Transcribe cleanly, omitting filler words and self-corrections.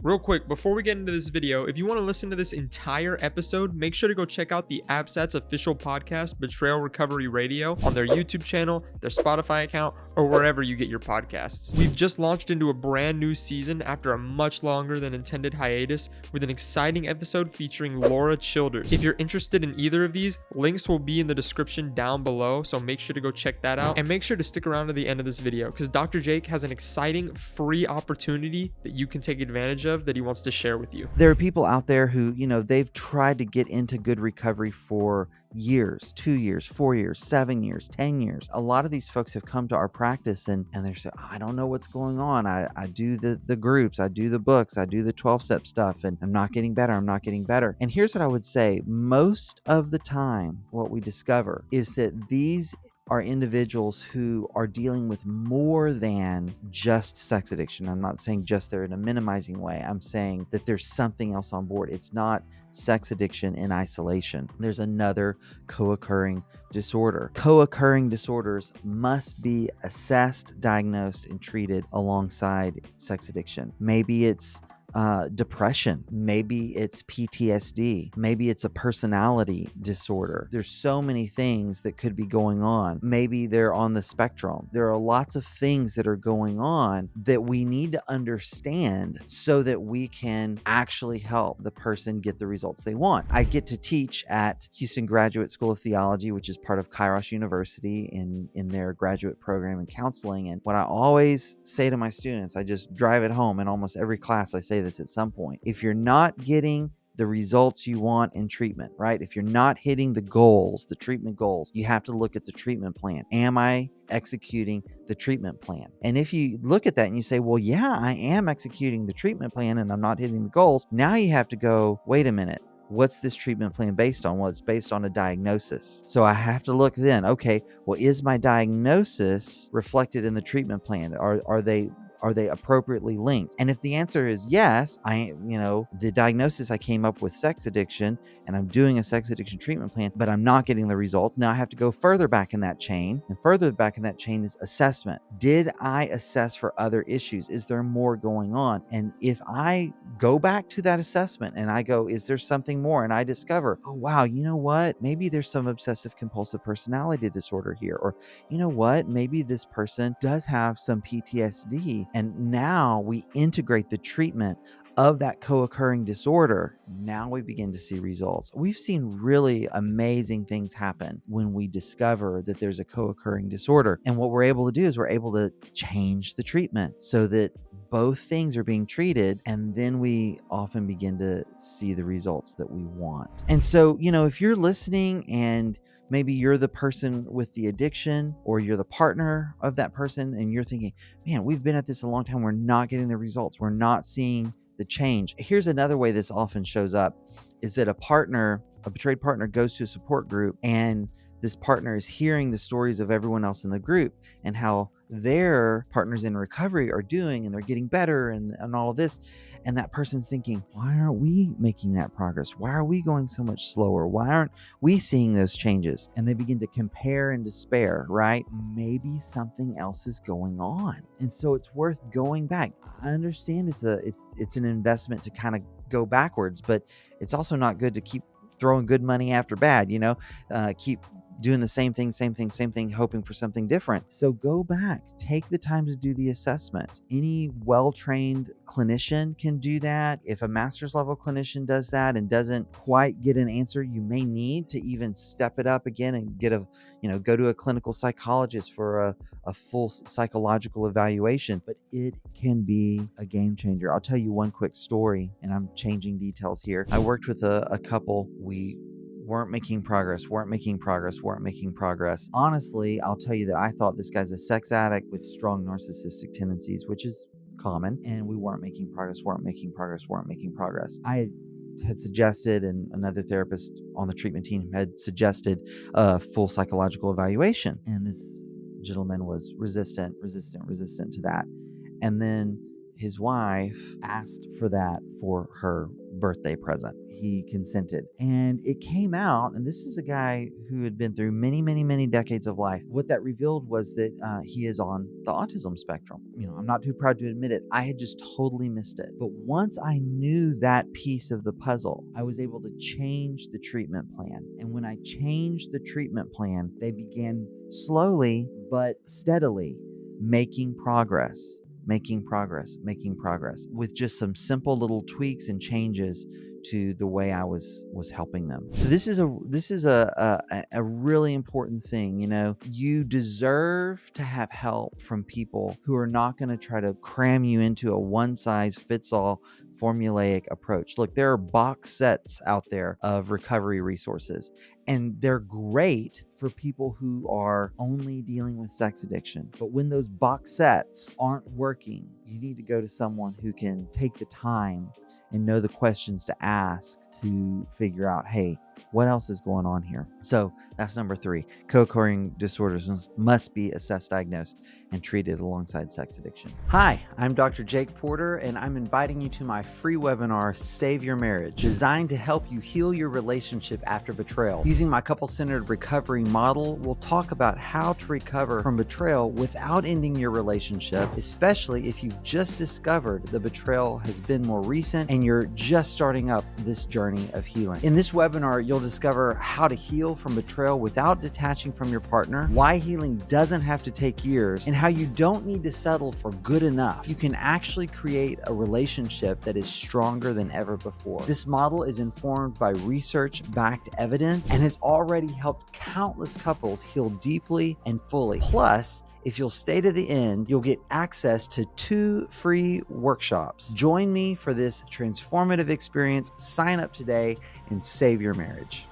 Real quick, before we get into this video, if you want to listen to this entire episode, make sure to go check out the APSATS official podcast, Betrayal Recovery Radio, on their YouTube channel, their Spotify account, or wherever you get your podcasts. We've just launched into a brand new season after a much longer than intended hiatus with an exciting episode featuring Laura Childers. If you're interested in either of these, links will be in the description down below, so make sure to go check that out. And make sure to stick around to the end of this video because Dr. Jake has an exciting free opportunity that you can take advantage of that he wants to share with you. There are people out there who, they've tried to get into good recovery for years, 2 years, 4 years, 7 years, 10 years. A lot of these folks have come to our practice and they're saying, I don't know what's going on. I do the groups, I do the books, I do the 12-step stuff, and I'm not getting better. I'm not getting better. And here's what I would say. Most of the time, what we discover is that these are individuals who are dealing with more than just sex addiction. I'm not saying just there in a minimizing way. I'm saying that there's something else on board. It's not sex addiction in isolation. There's another co-occurring disorder. Co-occurring disorders must be assessed, diagnosed, and treated alongside sex addiction. Maybe it's depression, maybe it's PTSD, maybe it's a personality disorder. There's so many things that could be going on. Maybe they're on the spectrum. There are lots of things that are going on that we need to understand so that we can actually help the person get the results they want. I get to teach at Houston Graduate School of Theology, which is part of Kairos University in their graduate program in counseling. And what I always say to my students, I just drive it home in almost every class. I say this at some point. If you're not getting the results you want in treatment, right? If you're not hitting the goals, the treatment goals, you have to look at the treatment plan. Am I executing the treatment plan? And if you look at that and you say, well, yeah, I am executing the treatment plan and I'm not hitting the goals, now you have to go, wait a minute. What's this treatment plan based on? Well, it's based on a diagnosis. So I have to look then, okay, well, is my diagnosis reflected in the treatment plan? Are they appropriately linked? And if the answer is yes, the diagnosis I came up with sex addiction and I'm doing a sex addiction treatment plan, but I'm not getting the results. Now I have to go further back in that chain, and further back in that chain is assessment. Did I assess for other issues? Is there more going on? And if I go back to that assessment and I go, is there something more? And I discover, oh, wow, you know what? Maybe there's some obsessive compulsive personality disorder here. Or, you know what? Maybe this person does have some PTSD. And now we integrate the treatment of that co-occurring disorder. Now we begin to see results. We've seen really amazing things happen when we discover that there's a co-occurring disorder. And what we're able to do is we're able to change the treatment so that both things are being treated, and then we often begin to see the results that we want. And so, if you're listening and maybe you're the person with the addiction or you're the partner of that person and you're thinking, man, we've been at this a long time. We're not getting the results. We're not seeing the change. Here's another way this often shows up is that a betrayed partner goes to a support group and this partner is hearing the stories of everyone else in the group and how their partners in recovery are doing and they're getting better and all of this. And that person's thinking, why aren't we making that progress? Why are we going so much slower? Why aren't we seeing those changes? And they begin to compare and despair, right? Maybe something else is going on. And so it's worth going back. I understand it's an investment to kind of go backwards, but it's also not good to keep throwing good money after bad, keep doing the same thing, hoping for something different. So go back, take the time to do the assessment. Any well-trained clinician can do that. If a master's level clinician does that and doesn't quite get an answer, you may need to even step it up again and go to a clinical psychologist for a full psychological evaluation. But it can be a game changer. I'll tell you one quick story, and I'm changing details here. I worked with a couple. We weren't making progress. Honestly, I'll tell you that I thought this guy's a sex addict with strong narcissistic tendencies, which is common, and we weren't making progress. I had suggested, and another therapist on the treatment team had suggested a full psychological evaluation, and this gentleman was resistant to that. And then his wife asked for that for her birthday present. He consented, and it came out, and this is a guy who had been through many, many, many decades of life. What that revealed was that he is on the autism spectrum. I'm not too proud to admit it. I had just totally missed it. But once I knew that piece of the puzzle, I was able to change the treatment plan. And when I changed the treatment plan, they began slowly but steadily making progress with just some simple little tweaks and changes to the way I was helping them. So this is a really important thing. You deserve to have help from people who are not going to try to cram you into a one size fits all formulaic approach. Look, there are box sets out there of recovery resources, and they're great for people who are only dealing with sex addiction. But when those box sets aren't working, you need to go to someone who can take the time and know the questions to ask to figure out, hey, what else is going on here? So that's number 3. Co-occurring disorders must be assessed, diagnosed, and treated alongside sex addiction. Hi, I'm Dr. Jake Porter, and I'm inviting you to my free webinar, Save Your Marriage, designed to help you heal your relationship after betrayal. Using my couple-centered recovery model, we'll talk about how to recover from betrayal without ending your relationship, especially if you've just discovered the betrayal has been more recent and you're just starting up this journey of healing. In this webinar, you'll discover how to heal from betrayal without detaching from your partner, why healing doesn't have to take years, and how you don't need to settle for good enough. You can actually create a relationship that is stronger than ever before. This model is informed by research-backed evidence and has already helped countless couples heal deeply and fully. Plus, if you'll stay to the end, you'll get access to 2 free workshops. Join me for this transformative experience. Sign up today and save your marriage.